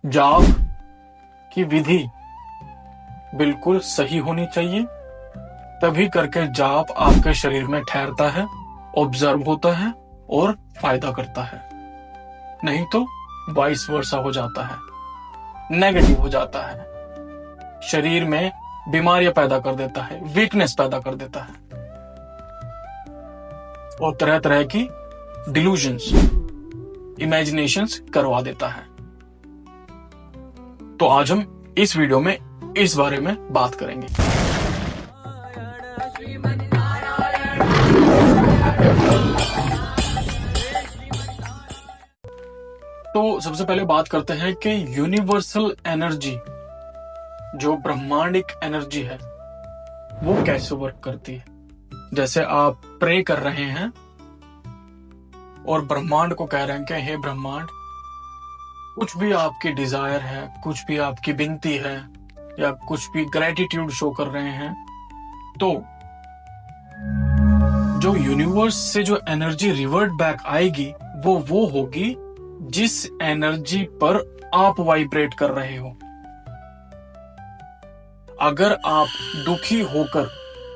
जाप की विधि बिल्कुल सही होनी चाहिए, तभी करके जाप आपके शरीर में ठहरता है, ऑब्जर्व होता है और फायदा करता है। नहीं तो वाइस वर्सा हो जाता है, नेगेटिव हो जाता है, शरीर में बीमारियां पैदा कर देता है, वीकनेस पैदा कर देता है और तरह तरह की डिल्यूजन्स, इमेजिनेशंस करवा देता है। तो आज हम इस वीडियो में इस बारे में बात करेंगे। तो सबसे पहले बात करते हैं कि यूनिवर्सल एनर्जी, जो ब्रह्मांडिक एनर्जी है, वो कैसे वर्क करती है। जैसे आप प्रे कर रहे हैं और ब्रह्मांड को कह रहे हैं कि हे ब्रह्मांड, कुछ भी आपकी डिजायर है, कुछ भी आपकी विनती है या कुछ भी ग्रेटिट्यूड शो कर रहे हैं, तो जो यूनिवर्स से जो एनर्जी रिवर्ट बैक आएगी वो होगी जिस एनर्जी पर आप वाइब्रेट कर रहे हो। अगर आप दुखी होकर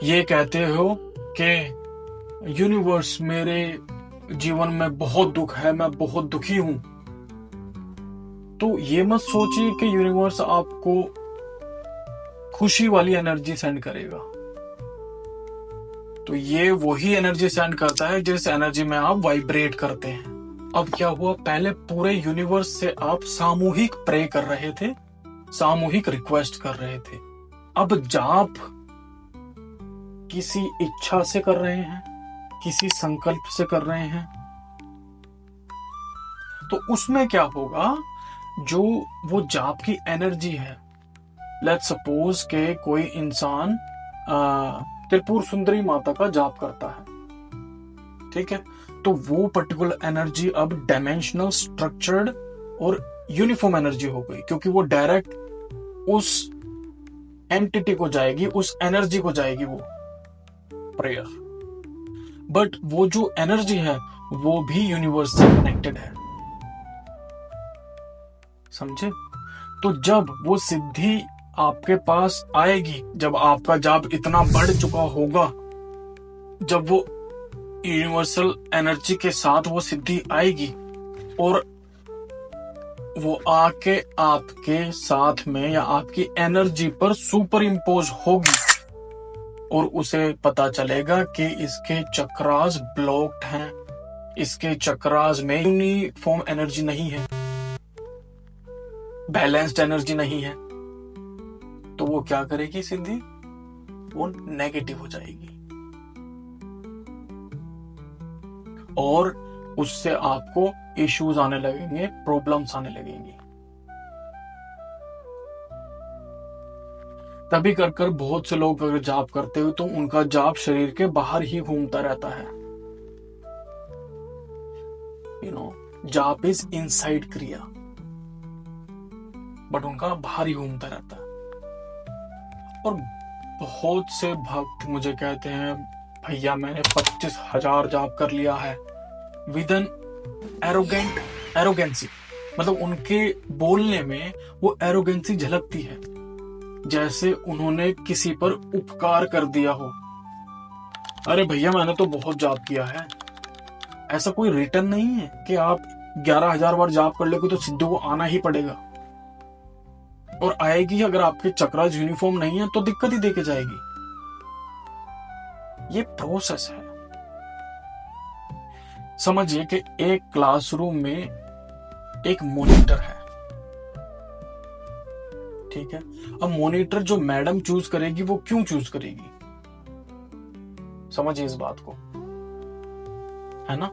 ये कहते हो कि यूनिवर्स, मेरे जीवन में बहुत दुख है, मैं बहुत दुखी हूं, तो ये मत सोचिए कि यूनिवर्स आपको खुशी वाली एनर्जी सेंड करेगा। तो ये वही एनर्जी सेंड करता है जिस एनर्जी में आप वाइब्रेट करते हैं। अब क्या हुआ, पहले पूरे यूनिवर्स से आप सामूहिक प्रे कर रहे थे, सामूहिक रिक्वेस्ट कर रहे थे। अब जाप किसी इच्छा से कर रहे हैं, किसी संकल्प से कर रहे हैं, तो उसमें क्या होगा, जो वो जाप की एनर्जी है, लेट्स सपोज के कोई इंसान त्रिपुर सुंदरी माता का जाप करता है, ठीक है, तो वो पर्टिकुलर एनर्जी अब डायमेंशनल, स्ट्रक्चर्ड और यूनिफॉर्म एनर्जी हो गई, क्योंकि वो डायरेक्ट उस एंटिटी को जाएगी, उस एनर्जी को जाएगी वो प्रेयर। बट वो जो एनर्जी है वो भी यूनिवर्स से कनेक्टेड है, समझे। तो जब वो सिद्धि आपके पास आएगी, जब आपका जाप इतना बढ़ चुका होगा, जब वो यूनिवर्सल एनर्जी के साथ वो सिद्धि आएगी और वो आके आपके साथ में या आपकी एनर्जी पर सुपर इम्पोज होगी और उसे पता चलेगा कि इसके चक्रास ब्लॉक्ड हैं, इसके चक्रास में यूनिफॉर्म एनर्जी नहीं है, बैलेंस्ड एनर्जी नहीं है, तो वो क्या करेगी सिद्धि, वो नेगेटिव हो जाएगी और उससे आपको इश्यूज आने लगेंगे, प्रॉब्लम्स आने लगेंगी। तभी कर कर बहुत से लोग अगर जाप करते हो तो उनका जाप शरीर के बाहर ही घूमता रहता है। जाप इज इनसाइड क्रिया, बट उनका बाहर ही घूमता रहता है। और बहुत से भक्त मुझे कहते हैं, भैया मैंने 25,000 जाप कर लिया है, विद एन एरोगेंसी, मतलब उनके बोलने में वो एरोगेंसी झलकती है, जैसे उन्होंने किसी पर उपकार कर दिया हो। अरे भैया मैंने तो बहुत जाप किया है। ऐसा कोई रिटर्न नहीं है कि आप 11,000 बार जाप कर लोगे तो सिद्धि को आना ही पड़ेगा, और आएगी। अगर आपके चक्रास यूनिफॉर्म नहीं है तो दिक्कत ही देके जाएगी। ये प्रोसेस है। समझिए कि एक क्लासरूम में एक मॉनिटर है, ठीक है। अब मॉनिटर जो मैडम चूज करेगी वो क्यों चूज करेगी, समझिए इस बात को, है ना।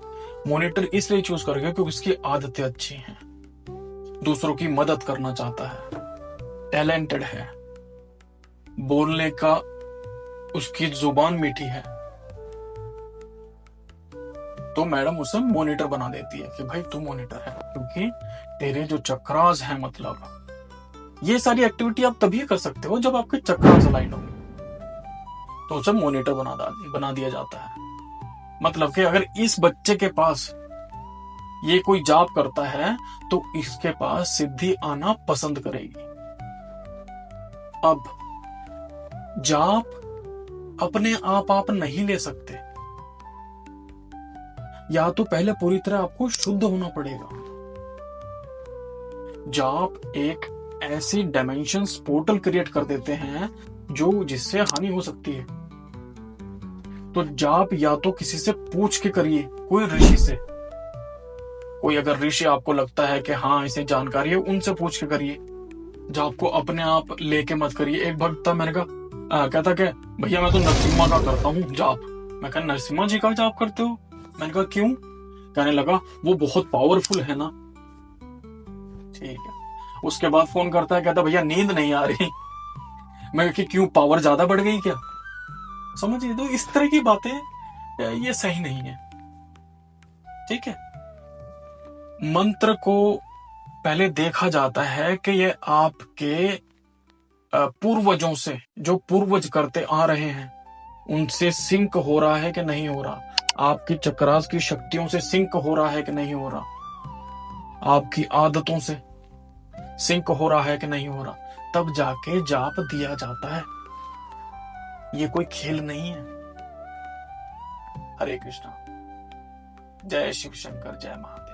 मॉनिटर इसलिए चूज करेगा क्योंकि उसकी आदतें अच्छी हैं, दूसरों की मदद करना चाहता है, टैलेंटेड है, बोलने का उसकी जुबान मीठी है, तो मैडम उसे मॉनिटर बना देती है कि भाई तू मॉनिटर है, क्योंकि तेरे जो चक्रास हैं, मतलब ये सारी एक्टिविटी आप तभी कर सकते हो जब आपके चक्रास अलाइन होंगे, तो उसे मॉनिटर बना दिया जाता है। मतलब कि अगर इस बच्चे के पास ये कोई जाप करता है तो इसके पास सिद्धि आना पसंद करेगी। अब जाप अपने आप नहीं ले सकते, या तो पहले पूरी तरह आपको शुद्ध होना पड़ेगा। जाप एक ऐसी डायमेंशंस पोर्टल क्रिएट कर देते हैं जो जिससे हानि हो सकती है। तो जाप या तो किसी से पूछ के करिए, कोई ऋषि से। कोई अगर ऋषि आपको लगता है कि हाँ इसे जानकारी है, उनसे पूछ के करिए। जाप को अपने आप लेके मत करिए। एक भक्त था, मैंने कहा कहता कि भैया मैं तो नरसिम्हा का करता हूँ जाप। मैं कहा नरसिम्हा जी का जाप करते हो? मैंने कहा क्यों? कहने लगा वो बहुत पावरफुल है ना। ठीक है। उसके बाद फोन करता है, कहता भैया नींद नहीं आ रही। मैं कि क्यों, पावर ज्यादा बढ़ गई क्या? समझिए, तो इस तरह की बातें ये सही नहीं है। ठीक है। मंत्र को पहले देखा जाता है कि ये आपके पूर्वजों से, जो पूर्वज करते आ रहे हैं, उनसे सिंक हो रहा है कि नहीं हो रहा। आपकी चक्रास की शक्तियों से सिंक हो रहा है कि नहीं हो रहा। आपकी आदतों से सिंक हो रहा है कि नहीं हो रहा। तब जाके जाप दिया जाता है। ये कोई खेल नहीं है। हरे कृष्णा। जय शिव शंकर, जय महादेव।